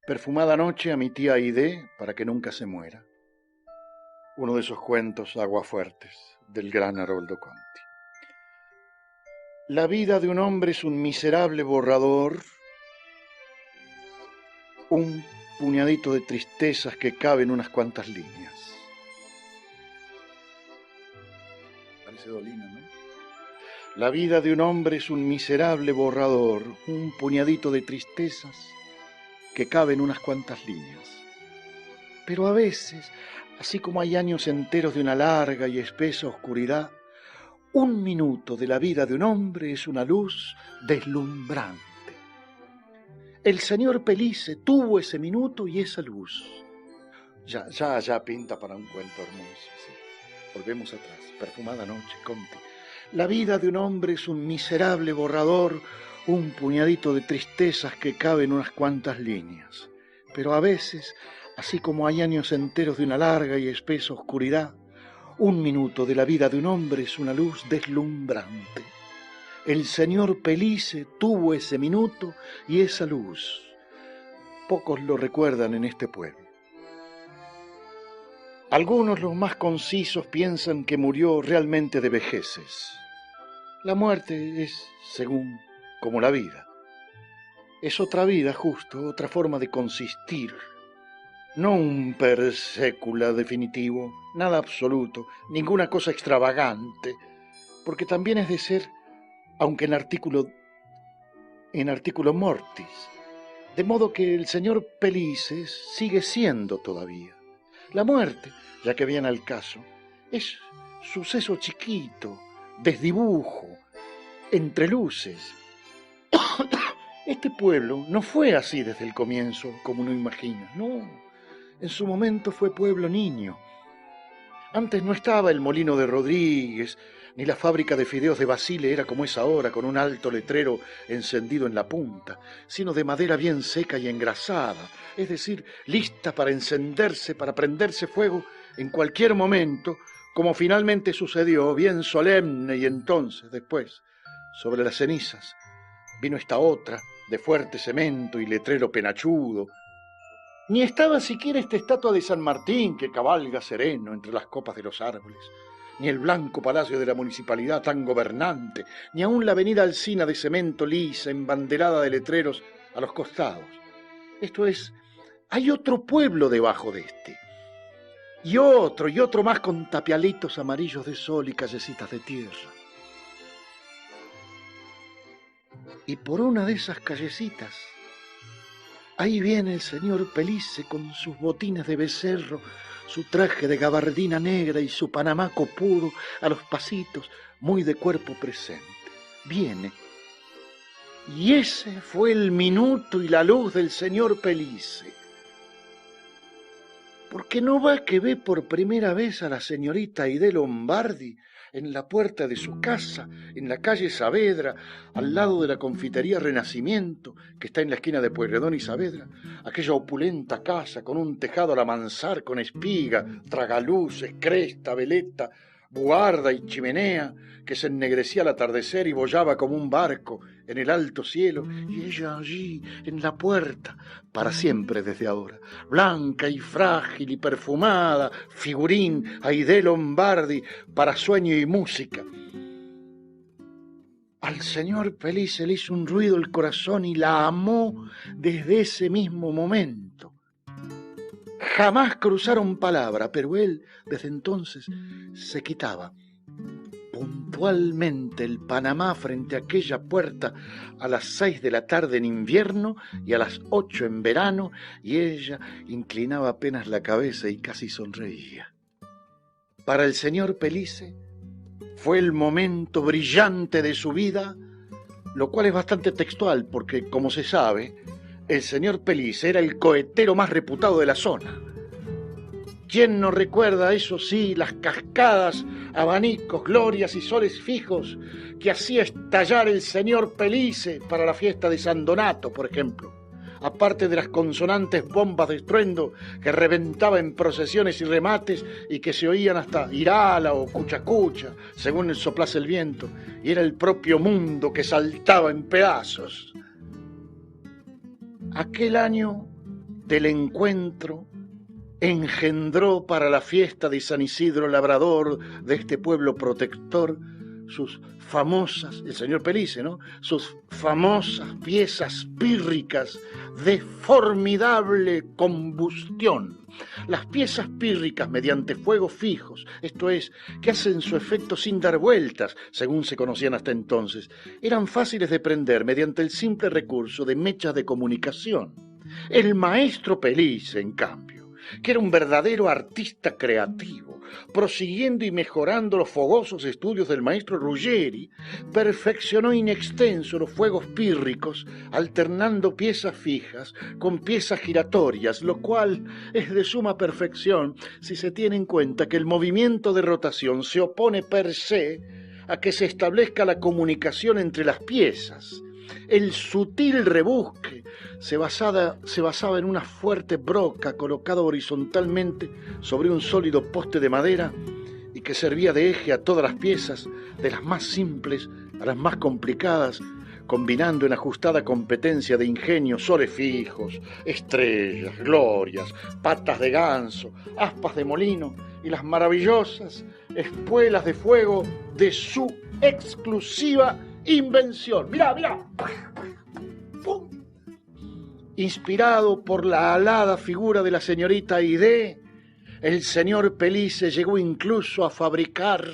Perfumada noche a mi tía Aide para que nunca se muera. Uno de esos cuentos aguafuertes del gran Haroldo Conti. La vida de un hombre es un miserable borrador, un puñadito de tristezas que cabe en unas cuantas líneas. Parece Dolina, ¿no? La vida de un hombre es un miserable borrador, un puñadito de tristezas que cabe en unas cuantas líneas. Pero a veces, así como hay años enteros de una larga y espesa oscuridad, un minuto de la vida de un hombre es una luz deslumbrante. El señor Pellice tuvo ese minuto y esa luz. Ya pinta para un cuento hermoso. Sí. Volvemos atrás. Perfumada noche, Conti. La vida de un hombre es un miserable borrador, un puñadito de tristezas que cabe en unas cuantas líneas. Pero a veces, así como hay años enteros de una larga y espesa oscuridad, un minuto de la vida de un hombre es una luz deslumbrante. El señor Pellice tuvo ese minuto y esa luz. Pocos lo recuerdan en este pueblo. Algunos, los más concisos, piensan que murió realmente de vejeces. La muerte es, según, como la vida. Es otra vida, justo, otra forma de consistir. No un per secula definitivo, nada absoluto, ninguna cosa extravagante, porque también es de ser, aunque en artículo mortis, de modo que el señor Pellice sigue siendo todavía. La muerte, ya que viene al caso, es suceso chiquito, desdibujo, entre luces. Este pueblo no fue así desde el comienzo, como uno imagina, no. En su momento fue pueblo niño. Antes no estaba el molino de Rodríguez, ni la fábrica de fideos de Basile era como es ahora, con un alto letrero encendido en la punta, sino de madera bien seca y engrasada, es decir, lista para encenderse, para prenderse fuego en cualquier momento, como finalmente sucedió, bien solemne, y entonces, después, sobre las cenizas, vino esta otra, de fuerte cemento y letrero penachudo. Ni estaba siquiera esta estatua de San Martín que cabalga sereno entre las copas de los árboles, ni el blanco palacio de la municipalidad tan gobernante, ni aún la avenida Alsina de cemento lisa, embanderada de letreros a los costados. Esto es, hay otro pueblo debajo de este, y otro más con tapialitos amarillos de sol y callecitas de tierra. Y por una de esas callecitas, ahí viene el señor Pellice con sus botines de becerro, su traje de gabardina negra y su panamá copudo a los pasitos, muy de cuerpo presente. Viene. Y ese fue el minuto y la luz del señor Pellice. Porque no va que ve por primera vez a la señorita Aide Lombardi en la puerta de su casa, en la calle Saavedra, al lado de la confitería Renacimiento, que está en la esquina de Pueyrredón y Saavedra, aquella opulenta casa con un tejado a la mansar, con espiga, tragaluces, cresta, veleta, buharda y chimenea, que se ennegrecía al atardecer y bollaba como un barco en el alto cielo, y ella allí, en la puerta, para siempre desde ahora, blanca y frágil y perfumada, figurín, Aide Lombardi, para sueño y música. Al señor Pellice le hizo un ruido el corazón y la amó desde ese mismo momento. Jamás cruzaron palabra, pero él, desde entonces, se quitaba puntualmente el panamá frente a aquella puerta a las 6 de la tarde en invierno y a las 8 en verano, y ella inclinaba apenas la cabeza y casi sonreía. Para el señor Pellice fue el momento brillante de su vida, lo cual es bastante textual porque, como se sabe, el señor Pellice era el cohetero más reputado de la zona. ¿Quién no recuerda, eso sí, las cascadas, abanicos, glorias y soles fijos que hacía estallar el señor Pellice para la fiesta de San Donato, por ejemplo? Aparte de las consonantes bombas de estruendo que reventaba en procesiones y remates y que se oían hasta Irala o Cuchacucha, según soplase el viento, y era el propio mundo que saltaba en pedazos. Aquel año del encuentro engendró para la fiesta de San Isidro Labrador, de este pueblo protector, sus famosas, el señor Pellice, ¿no? Sus famosas piezas pírricas de formidable combustión. Las piezas pírricas mediante fuegos fijos, esto es, que hacen su efecto sin dar vueltas, según se conocían hasta entonces, eran fáciles de prender mediante el simple recurso de mechas de comunicación. El maestro Pellice, en cambio, que era un verdadero artista creativo, prosiguiendo y mejorando los fogosos estudios del maestro Ruggeri, perfeccionó in extenso los fuegos pírricos, alternando piezas fijas con piezas giratorias, lo cual es de suma perfección si se tiene en cuenta que el movimiento de rotación se opone per se a que se establezca la comunicación entre las piezas. El sutil rebusque se basaba en una fuerte broca colocada horizontalmente sobre un sólido poste de madera y que servía de eje a todas las piezas, de las más simples a las más complicadas, combinando en ajustada competencia de ingenio soles fijos, estrellas, glorias, patas de ganso, aspas de molino y las maravillosas espuelas de fuego de su exclusiva invención. Mirá, mirá. ¡Pum! Inspirado por la alada figura de la señorita Aidé, el señor Pellice llegó incluso a fabricar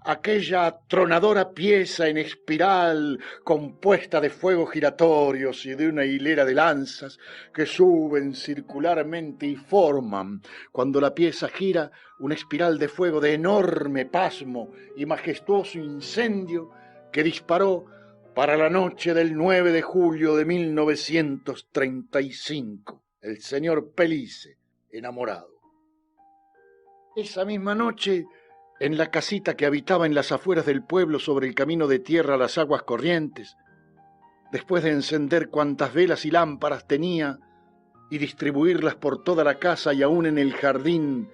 aquella atronadora pieza en espiral compuesta de fuegos giratorios y de una hilera de lanzas que suben circularmente y forman, cuando la pieza gira, una espiral de fuego de enorme pasmo y majestuoso incendio que disparó para la noche del 9 de julio de 1935, el señor Pellice, enamorado. Esa misma noche, en la casita que habitaba en las afueras del pueblo sobre el camino de tierra a las aguas corrientes, después de encender cuantas velas y lámparas tenía y distribuirlas por toda la casa y aún en el jardín,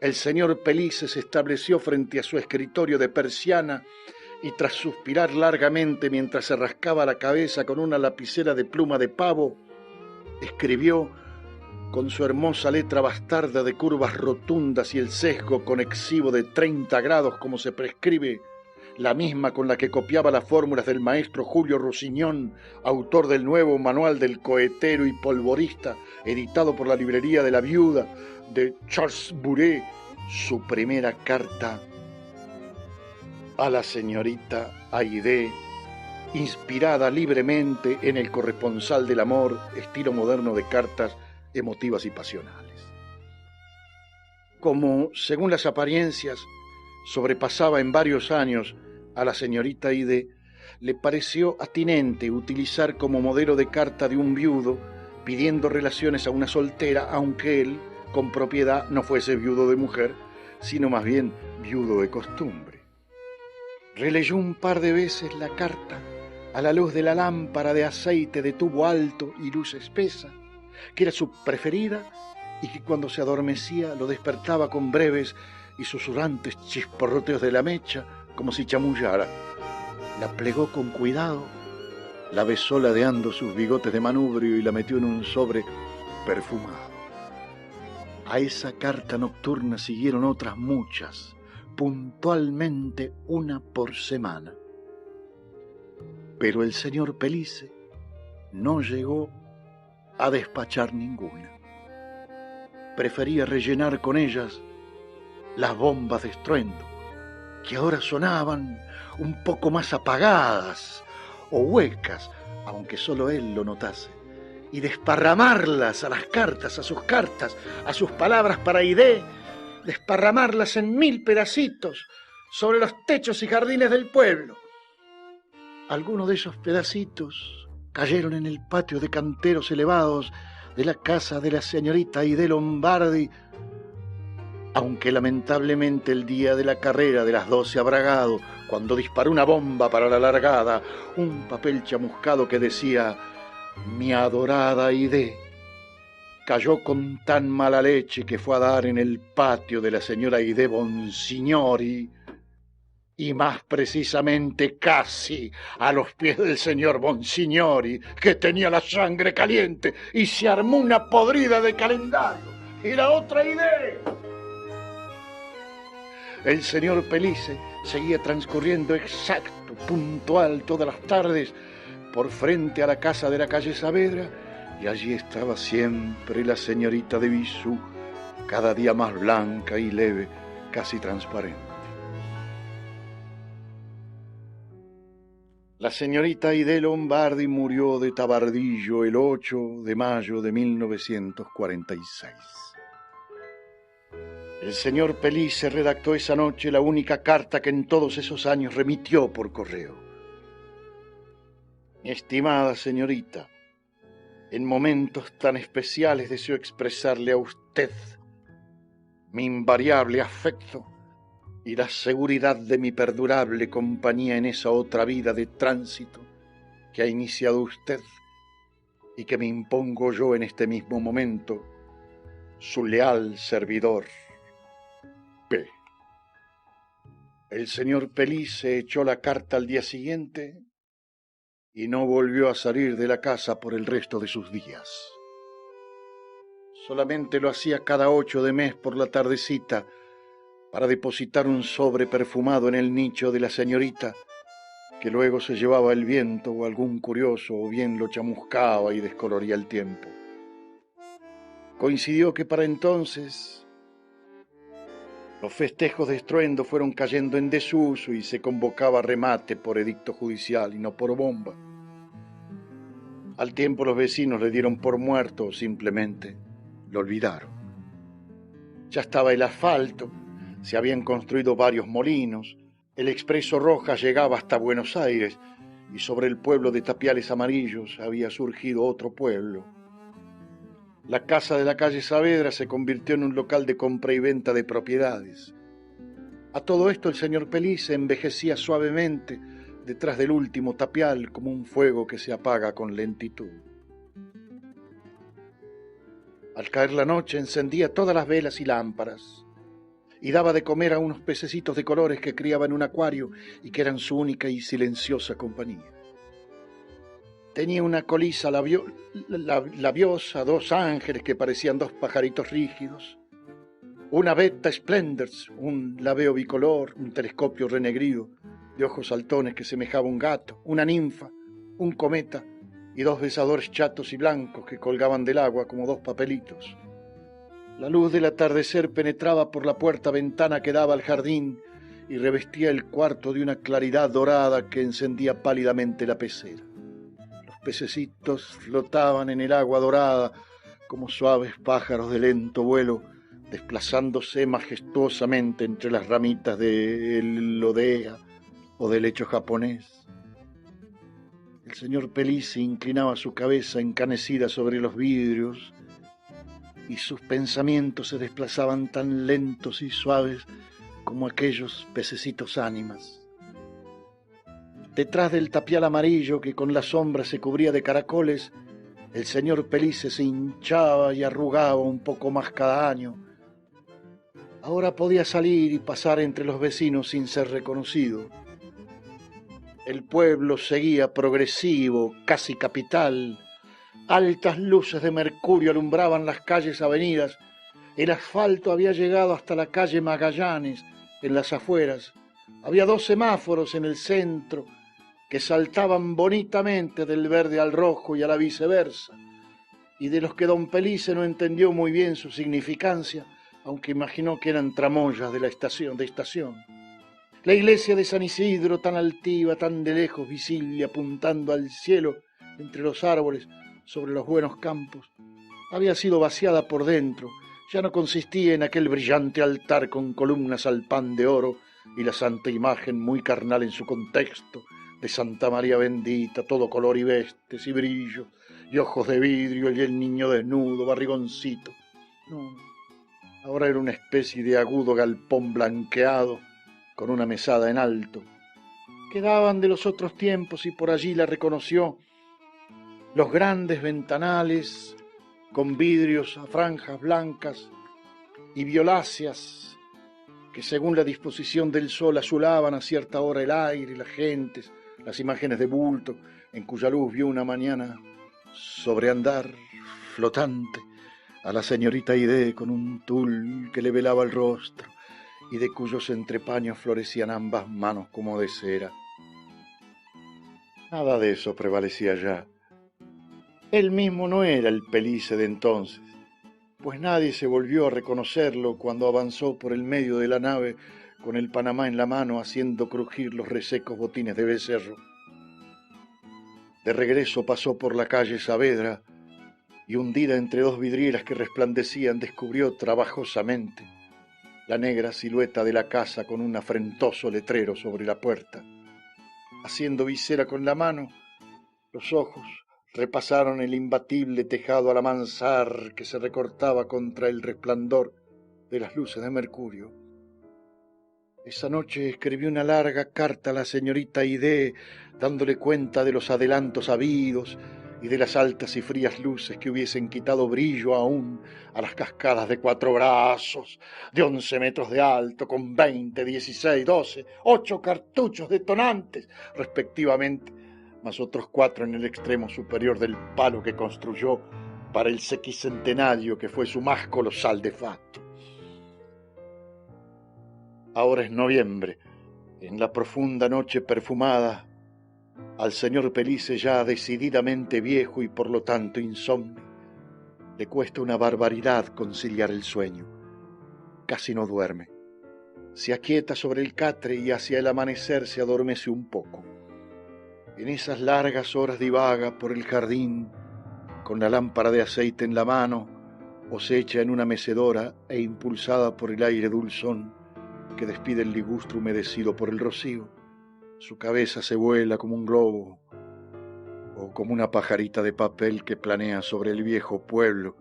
el señor Pellice se estableció frente a su escritorio de persiana y tras suspirar largamente mientras se rascaba la cabeza con una lapicera de pluma de pavo, escribió con su hermosa letra bastarda de curvas rotundas y el sesgo conexivo de 30 grados como se prescribe, la misma con la que copiaba las fórmulas del maestro Julio Rusiñón, autor del nuevo manual del cohetero y polvorista, editado por la librería de la viuda de Charles Bouret, su primera carta a la señorita Aidé, inspirada libremente en el corresponsal del amor, estilo moderno de cartas emotivas y pasionales. Como, según las apariencias, sobrepasaba en varios años a la señorita Aidé, le pareció atinente utilizar como modelo de carta de un viudo pidiendo relaciones a una soltera, aunque él, con propiedad, no fuese viudo de mujer, sino más bien viudo de costumbre. Releyó un par de veces la carta a la luz de la lámpara de aceite de tubo alto y luz espesa, que era su preferida y que cuando se adormecía lo despertaba con breves y susurrantes chisporroteos de la mecha, como si chamullara. La plegó con cuidado, la besó ladeando sus bigotes de manubrio y la metió en un sobre perfumado. A esa carta nocturna siguieron otras muchas, puntualmente una por semana. Pero el señor Pellice no llegó a despachar ninguna. Prefería rellenar con ellas las bombas de estruendo, que ahora sonaban un poco más apagadas o huecas, aunque solo él lo notase, y desparramarlas a las cartas, a sus palabras para Aidé, desparramarlas en 1000 pedacitos sobre los techos y jardines del pueblo. Algunos de esos pedacitos cayeron en el patio de canteros elevados de la casa de la señorita Aidé Lombardi, aunque lamentablemente el día de la carrera de las 12 habrá bragado, cuando disparó una bomba para la largada, un papel chamuscado que decía «Mi adorada Aidé», cayó con tan mala leche que fue a dar en el patio de la señora Aidé Bonsignori y más precisamente casi a los pies del señor Monsignori, que tenía la sangre caliente y se armó una podrida de calendario. Era otra idea. El señor Pelice seguía transcurriendo exacto, puntual, todas las tardes por frente a la casa de la calle Saavedra, y allí estaba siempre la señorita de Bisú, cada día más blanca y leve, casi transparente. La señorita Aide Lombardi murió de tabardillo el 8 de mayo de 1946. El señor Pelice redactó esa noche la única carta que en todos esos años remitió por correo. Mi estimada señorita, en momentos tan especiales deseo expresarle a usted mi invariable afecto y la seguridad de mi perdurable compañía en esa otra vida de tránsito que ha iniciado usted y que me impongo yo en este mismo momento, su leal servidor, P. El señor Pelice echó la carta al día siguiente y no volvió a salir de la casa por el resto de sus días. Solamente lo hacía cada 8 de mes por la tardecita para depositar un sobre perfumado en el nicho de la señorita, que luego se llevaba el viento o algún curioso, o bien lo chamuscaba y descoloría el tiempo. Coincidió que para entonces los festejos de estruendo fueron cayendo en desuso y se convocaba remate por edicto judicial y no por bomba. Al tiempo los vecinos le dieron por muerto o simplemente lo olvidaron. Ya estaba el asfalto, se habían construido varios molinos, el expreso Rojas llegaba hasta Buenos Aires y sobre el pueblo de Tapiales Amarillos había surgido otro pueblo. La casa de la calle Saavedra se convirtió en un local de compra y venta de propiedades. A todo esto el señor Pelice envejecía suavemente detrás del último tapial como un fuego que se apaga con lentitud. Al caer la noche encendía todas las velas y lámparas y daba de comer a unos pececitos de colores que criaba en un acuario y que eran su única y silenciosa compañía. Tenía una colisa labiosa, 2 ángeles que parecían 2 pajaritos rígidos, una Beta Splendors, un labeo bicolor, un telescopio renegrido de ojos saltones que semejaba un gato, una ninfa, un cometa y 2 besadores chatos y blancos que colgaban del agua como 2 papelitos. La luz del atardecer penetraba por la puerta ventana que daba al jardín y revestía el cuarto de una claridad dorada que encendía pálidamente la pecera. Los pececitos flotaban en el agua dorada como suaves pájaros de lento vuelo, desplazándose majestuosamente entre las ramitas del lodea o del lecho japonés. El señor Pelice inclinaba su cabeza encanecida sobre los vidrios y sus pensamientos se desplazaban tan lentos y suaves como aquellos pececitos ánimas. Detrás del tapial amarillo que con la sombra se cubría de caracoles, el señor Pelice se hinchaba y arrugaba un poco más cada año. Ahora podía salir y pasar entre los vecinos sin ser reconocido. El pueblo seguía progresivo, casi capital. Altas luces de mercurio alumbraban las calles avenidas. El asfalto había llegado hasta la calle Magallanes, en las afueras. Había 2 semáforos en el centro que saltaban bonitamente del verde al rojo y a la viceversa, y de los que don Pelice no entendió muy bien su significancia, aunque imaginó que eran tramoyas de la estación. La iglesia de San Isidro, tan altiva, tan de lejos visible, apuntando al cielo entre los árboles, sobre los buenos campos, había sido vaciada por dentro. Ya no consistía en aquel brillante altar con columnas al pan de oro y la santa imagen muy carnal en su contexto, de Santa María bendita, todo color y vestes y brillos, y ojos de vidrio, y el niño desnudo, barrigoncito. No, ahora era una especie de agudo galpón blanqueado, con una mesada en alto. Quedaban de los otros tiempos y por allí la reconoció. Los grandes ventanales con vidrios a franjas blancas y violáceas que según la disposición del sol azulaban a cierta hora el aire, las gentes, las imágenes de bulto, en cuya luz vio una mañana sobreandar flotante a la señorita Aide con un tul que le velaba el rostro y de cuyos entrepaños florecían ambas manos como de cera. Nada de eso prevalecía ya. Él mismo no era el Pellice de entonces, pues nadie se volvió a reconocerlo cuando avanzó por el medio de la nave con el Panamá en la mano haciendo crujir los resecos botines de becerro. De regreso pasó por la calle Saavedra y hundida entre dos vidrieras que resplandecían descubrió trabajosamente la negra silueta de la casa con un afrentoso letrero sobre la puerta. Haciendo visera con la mano, los ojos repasaron el imbatible tejado alamansar que se recortaba contra el resplandor de las luces de mercurio. Esa noche escribió una larga carta a la señorita Aide, dándole cuenta de los adelantos habidos y de las altas y frías luces que hubiesen quitado brillo aún a las cascadas de 4 brazos, de 11 metros de alto, con 20, 16, 12, 8 cartuchos detonantes, respectivamente, más otros 4 en el extremo superior del palo que construyó para el sequicentenario que fue su más colosal de facto. Ahora es noviembre, en la profunda noche perfumada, al señor Pellice ya decididamente viejo y por lo tanto insomne, le cuesta una barbaridad conciliar el sueño. Casi no duerme. Se aquieta sobre el catre y hacia el amanecer se adormece un poco. En esas largas horas divaga por el jardín con la lámpara de aceite en la mano o se echa en una mecedora e impulsada por el aire dulzón que despide el ligustro humedecido por el rocío, su cabeza se vuela como un globo o como una pajarita de papel que planea sobre el viejo pueblo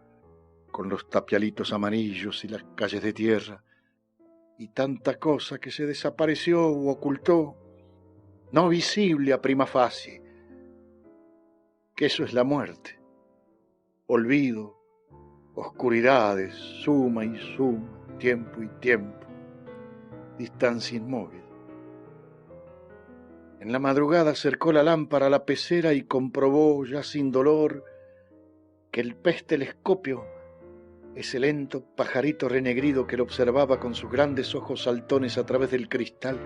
con los tapialitos amarillos y las calles de tierra y tanta cosa que se desapareció u ocultó, no visible a prima facie, que eso es la muerte, olvido, oscuridades, suma y suma, tiempo y tiempo, distancia inmóvil. En la madrugada acercó la lámpara a la pecera y comprobó, ya sin dolor, que el pez telescopio, ese lento pajarito renegrido que lo observaba con sus grandes ojos saltones a través del cristal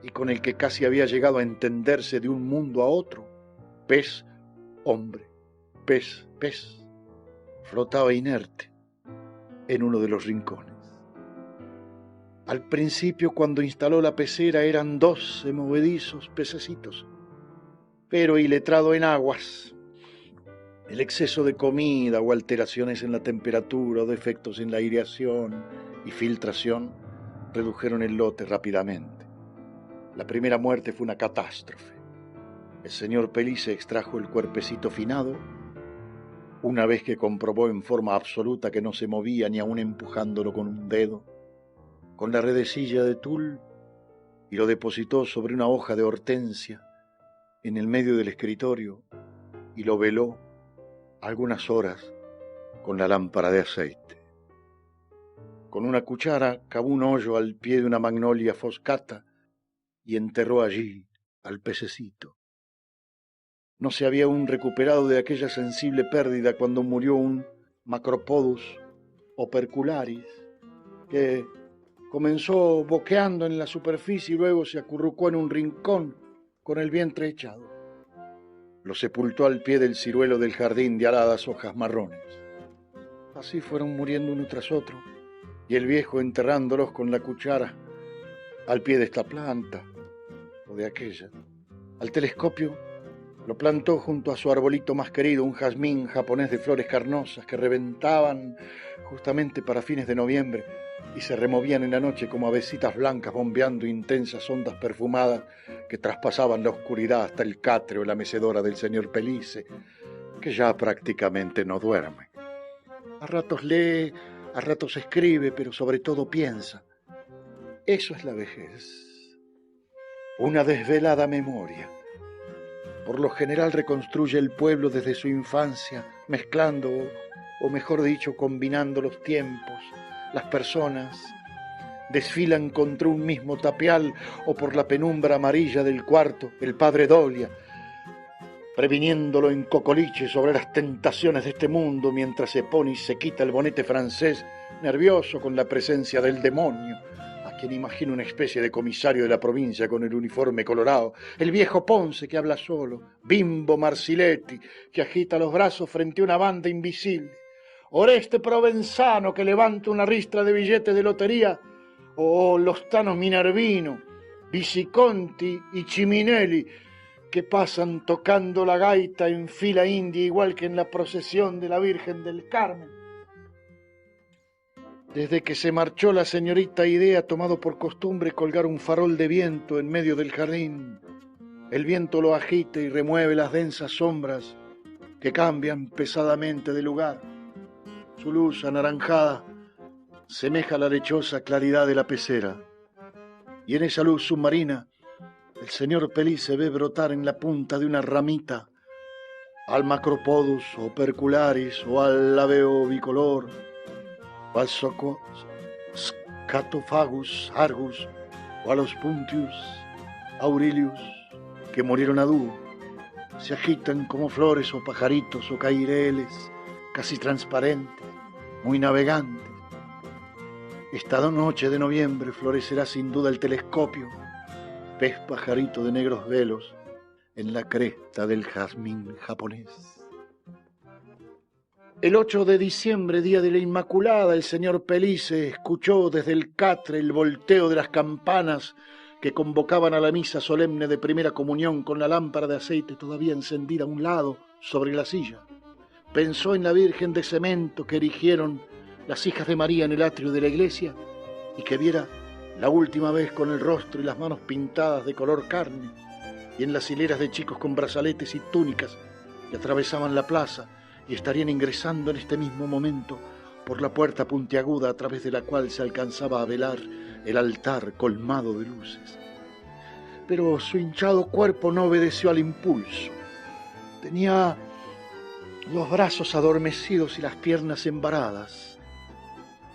y con el que casi había llegado a entenderse de un mundo a otro, pez, hombre, pez, pez, flotaba inerte en uno de los rincones. Al principio, cuando instaló la pecera, eran 12 movedizos pececitos, pero iletrado en aguas, el exceso de comida o alteraciones en la temperatura o defectos en la aireación y filtración redujeron el lote rápidamente. La primera muerte fue una catástrofe. El señor Pellice extrajo el cuerpecito finado, una vez que comprobó en forma absoluta que no se movía ni aun empujándolo con un dedo, con la redecilla de tul, y lo depositó sobre una hoja de hortensia en el medio del escritorio y lo veló algunas horas con la lámpara de aceite. Con una cuchara cavó un hoyo al pie de una magnolia foscata y enterró allí al pececito. No se había aún recuperado de aquella sensible pérdida cuando murió un Macropodus opercularis que comenzó boqueando en la superficie y luego se acurrucó en un rincón con el vientre echado. Lo sepultó al pie del ciruelo del jardín de aladas hojas marrones. Así fueron muriendo uno tras otro, y el viejo enterrándolos con la cuchara al pie de esta planta o de aquella. Al telescopio lo plantó junto a su arbolito más querido, un jazmín japonés de flores carnosas que reventaban justamente para fines de noviembre y se removían en la noche como avecitas blancas bombeando intensas ondas perfumadas que traspasaban la oscuridad hasta el catre o la mecedora del señor Pellice, que ya prácticamente no duerme. A ratos lee, a ratos escribe, pero sobre todo piensa. Eso es la vejez. Una desvelada memoria. Por lo general reconstruye el pueblo desde su infancia, mezclando, o mejor dicho, combinando los tiempos, las personas desfilan contra un mismo tapial o por la penumbra amarilla del cuarto el padre Dolia, previniéndolo en cocoliche sobre las tentaciones de este mundo mientras se pone y se quita el bonete francés, nervioso con la presencia del demonio, a quien imagina una especie de comisario de la provincia con el uniforme colorado, el viejo Ponce que habla solo, Bimbo Marsiletti que agita los brazos frente a una banda invisible, Oreste Provenzano que levanta una ristra de billetes de lotería, o los tanos Minervino, Visiconti y Ciminelli que pasan tocando la gaita en fila india igual que en la procesión de la Virgen del Carmen. Desde que se marchó la señorita Idea ha tomado por costumbre colgar un farol de viento en medio del jardín. El viento lo agita y remueve las densas sombras que cambian pesadamente de lugar. Su luz anaranjada semeja la lechosa claridad de la pecera, y en esa luz submarina el señor Pelí se ve brotar en la punta de una ramita al Macropodus opercularis o al Laveo bicolor o al Scatophagus argus o a los Puntius aurelius que murieron a dúo. Se agitan como flores o pajaritos o caireles casi transparentes, muy navegantes. Esta noche de noviembre florecerá sin duda el telescopio, pez pajarito de negros velos en la cresta del jazmín japonés. El 8 de diciembre, día de la Inmaculada, el señor Pellice escuchó desde el catre el volteo de las campanas que convocaban a la misa solemne de primera comunión con la lámpara de aceite todavía encendida a un lado sobre la silla. Pensó en la Virgen de cemento que erigieron las hijas de María en el atrio de la iglesia y que viera la última vez con el rostro y las manos pintadas de color carne, y en las hileras de chicos con brazaletes y túnicas que atravesaban la plaza y estarían ingresando en este mismo momento por la puerta puntiaguda a través de la cual se alcanzaba a velar el altar colmado de luces. Pero su hinchado cuerpo no obedeció al impulso. Tenía los brazos adormecidos y las piernas embaradas.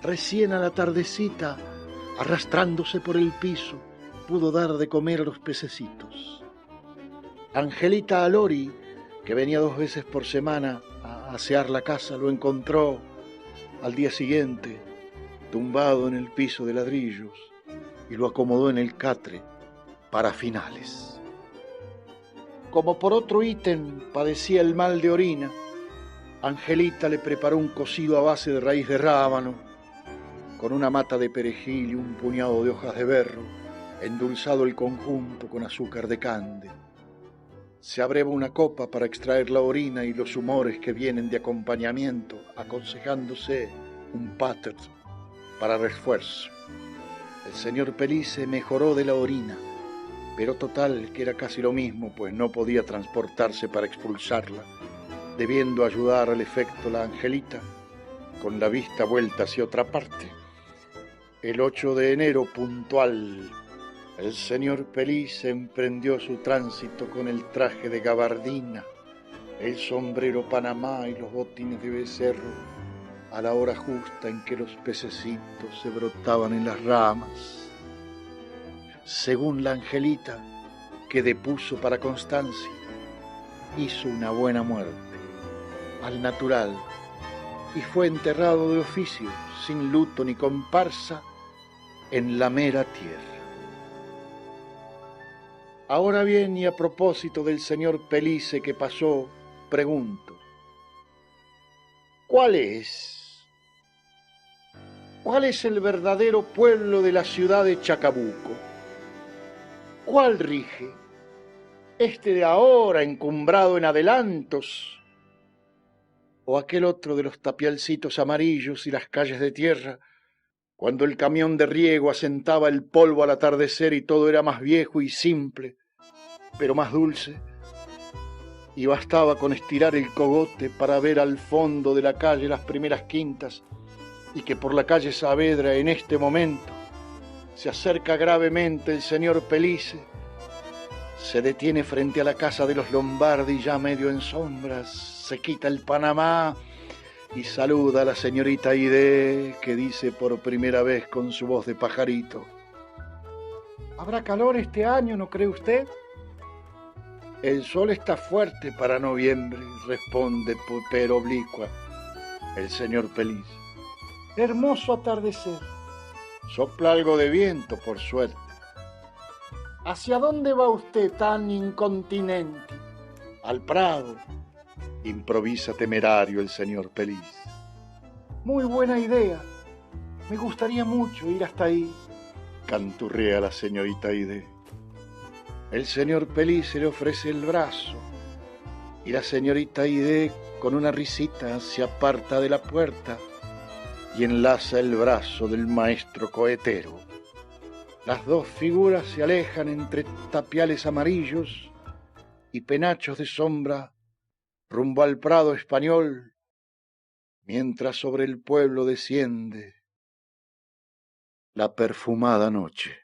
Recién a la tardecita, arrastrándose por el piso, pudo dar de comer a los pececitos. Angelita Alori, que venía 2 veces por semana a asear la casa, lo encontró al día siguiente, tumbado en el piso de ladrillos, y lo acomodó en el catre para finales. Como por otro ítem padecía el mal de orina, Angelita le preparó un cocido a base de raíz de rábano, con una mata de perejil y un puñado de hojas de berro, endulzado el conjunto con azúcar de cande. Se abreva una copa para extraer la orina y los humores que vienen de acompañamiento, aconsejándose un pater para refuerzo. El señor Pellice mejoró de la orina, pero total que era casi lo mismo, pues no podía transportarse para expulsarla, debiendo ayudar al efecto la Angelita, con la vista vuelta hacia otra parte. El 8 de enero puntual, el señor Pellice emprendió su tránsito con el traje de gabardina, el sombrero panamá y los botines de becerro, a la hora justa en que los pececitos se brotaban en las ramas. Según la Angelita, que depuso para Constancia, hizo una buena muerte, al natural, y fue enterrado de oficio, sin luto ni comparsa, en la mera tierra. Ahora bien, y a propósito del señor Pellice que pasó, pregunto, ¿cuál es el verdadero pueblo de la ciudad de Chacabuco? ¿Cuál rige? ¿Este de ahora, encumbrado en adelantos? ¿O aquel otro de los tapialcitos amarillos y las calles de tierra, cuando el camión de riego asentaba el polvo al atardecer y todo era más viejo y simple, pero más dulce, y bastaba con estirar el cogote para ver al fondo de la calle las primeras quintas, y que por la calle Saavedra en este momento se acerca gravemente el señor Pellice, se detiene frente a la casa de los Lombardi ya medio en sombras, se quita el panamá y saluda a la señorita Aide, que dice por primera vez con su voz de pajarito: ¿habrá calor este año, no cree usted? El sol está fuerte para noviembre, responde pero oblicua el señor Pelís. Hermoso atardecer. Sopla algo de viento, por suerte. ¿Hacia dónde va usted tan incontinenti? Al Prado, improvisa temerario el señor Pelís. Muy buena idea. Me gustaría mucho ir hasta ahí, canturrea la señorita Aide. El señor Pelís se le ofrece el brazo y la señorita Aide, con una risita, se aparta de la puerta y enlaza el brazo del maestro cohetero. Las dos figuras se alejan entre tapiales amarillos y penachos de sombra rumbo al Prado español, mientras sobre el pueblo desciende la perfumada noche.